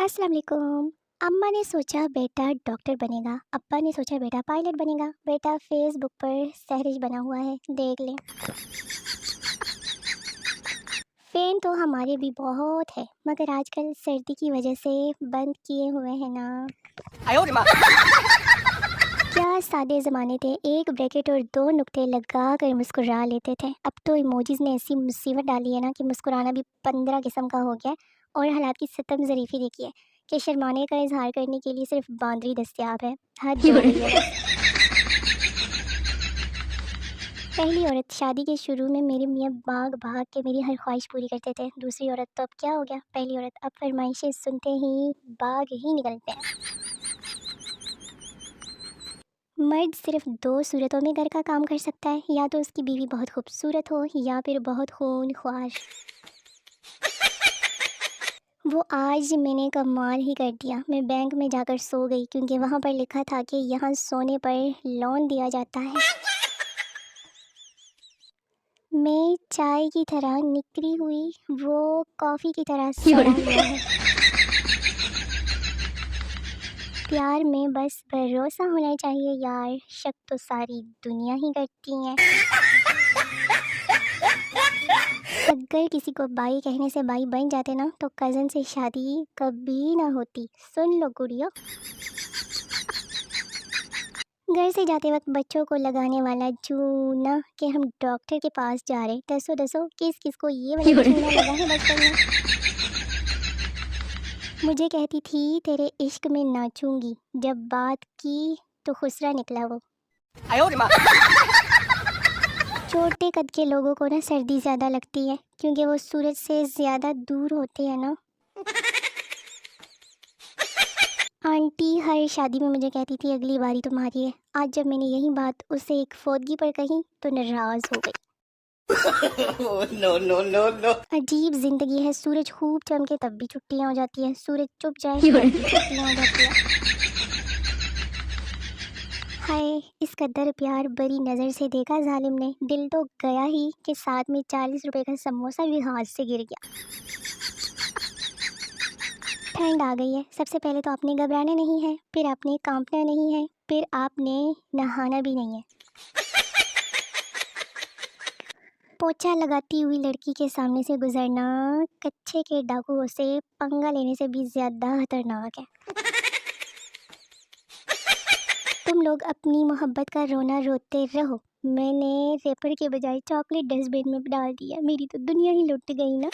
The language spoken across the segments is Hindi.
अस्सलाम वालेकुम। अम्मा ने सोचा बेटा डॉक्टर बनेगा, अब्बा ने सोचा बेटा पायलट बनेगा, बेटा फेसबुक पर सहरिश बना हुआ है, देख लें। फ़ैन तो हमारे भी बहुत है, मगर आजकल सर्दी की वजह से बंद किए हुए हैं ना। 哎呦我的妈！ क्या सादे ज़माने थे, एक ब्रैकेट और दो नुक्ते लगा कर मुस्कुरा लेते थे। अब तो इमोजीज़ ने ऐसी मुसीबत डाली है ना कि मुस्कुराना भी 15 किस्म का हो गया है। और हालात की सितम ज़रीफ़ी देखिए कि शर्माने का इज़हार करने के लिए सिर्फ बांदरी दस्तयाब है। हद हो गई है बस। पहली औरत शादी के शुरू में मेरे मियाँ भाग भाग के मेरी हर ख्वाहिश पूरी करते थे। दूसरी औरत तो अब क्या हो गया, पहली औरत अब फरमाइशें सुनते ही भाग ही निकलते हैं। मर्द सिर्फ दो सूरतों में घर का काम कर सकता है, या तो उसकी बीवी बहुत खूबसूरत हो या फिर बहुत खूनख्वार। वो आज मैंने कमाल ही कर दिया। मैं बैंक में जाकर सो गई क्योंकि वहाँ पर लिखा था कि यहाँ सोने पर लोन दिया जाता है। मैं चाय की तरह निकली हुई, वो कॉफ़ी की तरह सड़ा हुआ है। प्यार में बस भरोसा होना चाहिए यार, शक तो सारी दुनिया ही करती है। अगर किसी को बाई कहने से बाई बन जाते ना तो कज़न से शादी कभी ना होती। सुन लो गुड़िया। घर से जाते वक्त बच्चों को लगाने वाला चूना कि हम डॉक्टर के पास जा रहे, दसो दसो किस किस को ये वाला चूना लगा है बचपन में। मुझे कहती थी तेरे इश्क में नाचूंगी, जब बात की तो खुसरा निकला वो। 哎呦我的妈！ छोटे कद के लोगों को ना सर्दी ज़्यादा लगती है क्योंकि वो सूरज से ज़्यादा दूर होते हैं ना। आंटी हर शादी में मुझे कहती थी अगली बारी तुम्हारी है। आज जब मैंने यही बात उसे एक फोदगी पर कही तो नाराज़ हो गई। No no no no. अजीब जिंदगी है, सूरज खूब चमके तब भी छुट्टियां हो जाती हैं, सूरज चुप जाए तब भी छुट्टियां हो जाती हैं। हाय, इस कदर प्यार बड़ी नज़र से देखा जालिम ने, दिल तो गया ही कि साथ में 40 रुपए का समोसा भी हाथ से गिर गया। ठंड आ गई है, सबसे पहले तो आपने घबराना नहीं है, फिर आपने कांपना नहीं है, फिर आपने नहाना भी नहीं है। पोछा लगाती हुई लड़की के सामने से गुजरना कच्चे के डाकुओं से पंगा लेने से भी ज़्यादा खतरनाक है। तुम लोग अपनी मोहब्बत का रोना रोते रहो, मैंने रेपर के बजाय चॉकलेट डस्टबिन में डाल दिया, मेरी तो दुनिया ही लुट गई ना।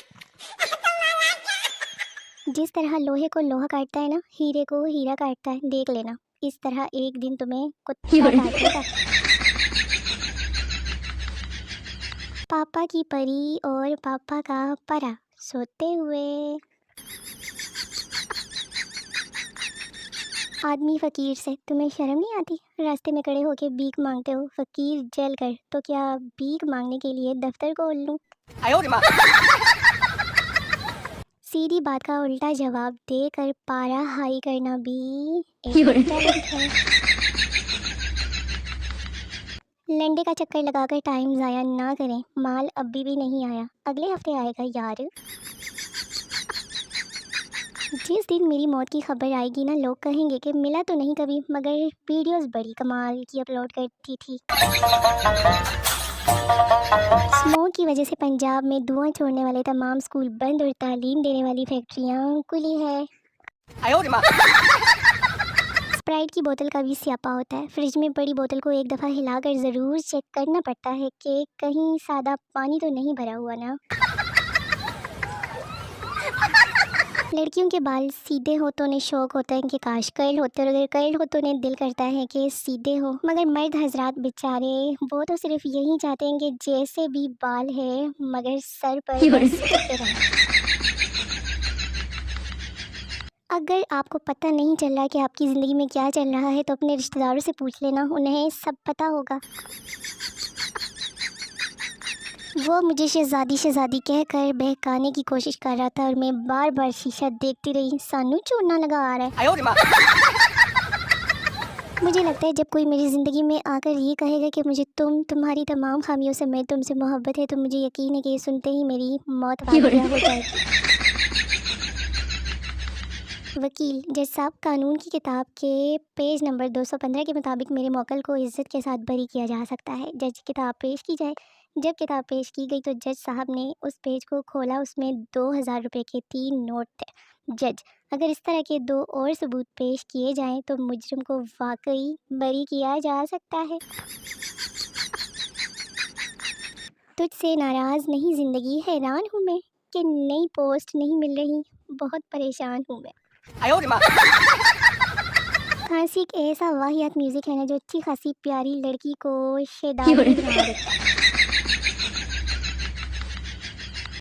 जिस तरह लोहे को लोहा काटता है ना, हीरे को हीरा काटता है, देख लेना इस तरह एक दिन तुम्हें कुत्ता काटेगा। पापा की परी और पापा का परा सोते हुए। आदमी फ़कीर से तुम्हें शर्म नहीं आती, रास्ते में खड़े होके भीख मांगते हो, फ़कीर जल कर, तो क्या भीख मांगने के लिए दफ्तर खोल लूँ? 哎呦我的妈！ सीधी बात का उल्टा जवाब देकर पारा हाई करना भी एक टैलेंट है। लंडे का चक्कर लगाकर टाइम ज़ाया ना करें, माल अभी भी नहीं आया, अगले हफ्ते आएगा यार। जिस दिन मेरी मौत की खबर आएगी ना, लोग कहेंगे कि मिला तो नहीं कभी मगर वीडियोस बड़ी कमाल की अपलोड करती थी। स्मोक की वजह से पंजाब में धुआं छोड़ने वाले तमाम स्कूल बंद और तालीम देने वाली फैक्ट्रियां खुली है। 哎呦我的妈！ स्प्राइट की बोतल का भी स्यापा होता है, फ्रिज में पड़ी बोतल को एक दफ़ा हिलाकर ज़रूर चेक करना पड़ता है कि कहीं सादा पानी तो नहीं भरा हुआ ना। लड़कियों के बाल सीधे हो तो उन्हें शौक होता है कि काश कर्ल होते, और अगर कर्ल हो तो उन्हें दिल करता है कि सीधे हो। मगर मर्द हजरात बेचारे वो तो सिर्फ यही चाहते हैं कि जैसे भी बाल है मगर सर पर बस टिके रहें। अगर आपको पता नहीं चल रहा कि आपकी ज़िंदगी में क्या चल रहा है तो अपने रिश्तेदारों से पूछ लेना, उन्हें सब पता होगा। वो मुझे शहज़ादी कहकर बहकाने की कोशिश कर रहा था और मैं बार बार शीशा देखती रही, सानू चूना लगा आ रहा है। 哎呦我的妈！ मुझे लगता है जब कोई मेरी ज़िंदगी में आकर ये कहेगा कि मुझे तुम्हारी तमाम खामियों से मैं तुमसे मोहब्बत है, तो मुझे यकीन है कि ये सुनते ही मेरी मौत वाक़या हो जाएगी। वकील जज साहब, कानून की किताब के पेज नंबर 215 के मुताबिक मेरे मौकल को इज्जत के साथ बरी किया जा सकता है। जज किताब पेश की जाए। जब किताब पेश की गई तो जज साहब ने उस पेज को खोला, उसमें 2000 रुपये के 3 नोट थे। जज, अगर इस तरह के 2 और सबूत पेश किए जाएं तो मुजरिम को वाकई बरी किया जा सकता है। तुझसे नाराज़ नहीं ज़िंदगी, हैरान हूँ मैं कि नई पोस्ट नहीं मिल रही, बहुत परेशान हूँ मैं। 哎呦我的妈！ खांसी एक ऐसा वाहियात म्यूजिक है ना जो अच्छी खासी प्यारी लड़की को शेदानी बना देता है।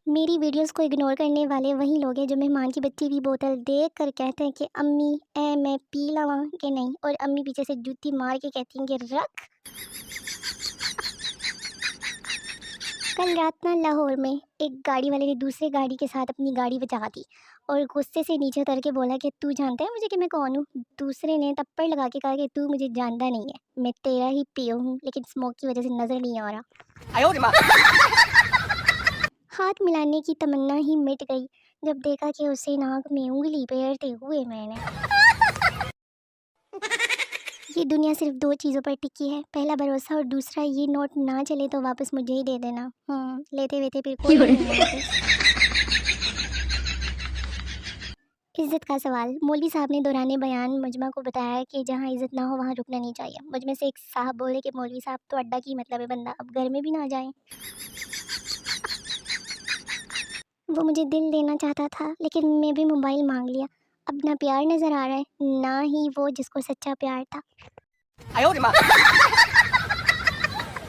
मेरी वीडियोस को इग्नोर करने वाले वही लोग हैं जो मेहमान की बच्ची की बोतल देख कर कहते हैं कि अम्मी मैं पी लवां कि नहीं, और अम्मी पीछे से जूती मार के कहती हैं कि रख। कल रात ना लाहौर में एक गाड़ी वाले ने दूसरे गाड़ी के साथ अपनी गाड़ी बचा दी और गुस्से से नीचे उतर के बोला कि तू जानता है मुझे कि मैं कौन हूँ। दूसरे ने थप्पड़ लगा के कहा कि तू मुझे जानता नहीं है, मैं तेरा ही पियो हूँ, लेकिन स्मोक की वजह से नज़र नहीं आ रहा। 哎呦我的妈！ हाथ मिलाने की तमन्ना ही मिट गई जब देखा कि उसे नाक में उंगली फेरते हुए मैंने। ये दुनिया सिर्फ 2 चीज़ों पर टिकी है, पहला भरोसा और दूसरा ये नोट ना चले तो वापस मुझे ही दे देना। लेते वेते फिर कोई नहीं है वापस। इज़्ज़त का सवाल। मौलवी साहब ने दौरान बयान मुजमा को बताया कि जहाँ इज़्ज़त ना हो वहाँ रुकना नहीं चाहिए। मुझमें से एक साहब बोले कि मौलवी साहब तो अड्डा की मतलब है बंदा, अब घर में भी ना जाएं। वो मुझे दिल देना चाहता था लेकिन मैं भी मोबाइल मांग लिया। अब ना प्यार नज़र आ रहा है, ना ही वो जिसको सच्चा प्यार था। 哎呦我的妈！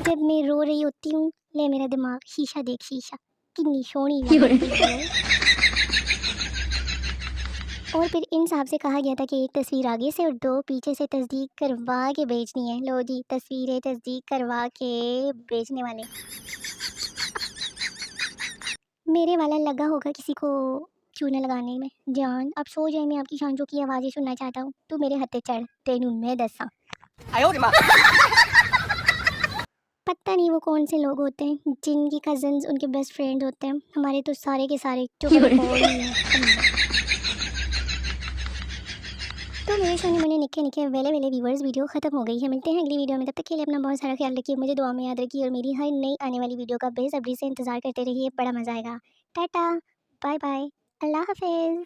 जब मैं रो रही होती हूँ, ले मेरा दिमाग शीशा देख शीशा, कितनी सोहनी लगती है। और फिर इन साहब से कहा गया था कि एक तस्वीर आगे से और 2 पीछे से तस्दीक करवा के भेजनी है। लो जी, तस्वीरें तस्दीक करवा के भेजने वाले। मेरे वाला लगा होगा किसी को चूना लगाने में। जान अब सो जाए, मैं आपकी शांजों की आवाज़ें सुनना चाहता हूँ। तू मेरे हत्थे चढ़, तेनू मैं दसा। 哎呦我的妈！ पता नहीं वो कौन से लोग होते हैं जिनकी कज़न्स उनके बेस्ट फ्रेंड होते हैं। हमारे तो सारे के सारे चुगलखोर ही हैं। तो मेरे शो में निके निके वेले वेले व्यूवर्स, वीडियो खत्म हो गई है। मिलते हैं अगली वीडियो में, तब तक के लिए अपना बहुत सारा ख्याल रखिए, मुझे दुआ में याद रखिए और मेरी हर नई आने वाली वीडियो का बेसब्री से इंतज़ार करते रहिए। बड़ा मज़ा आएगा। टाटा, बाय बाय, अल्लाह हाफिज़।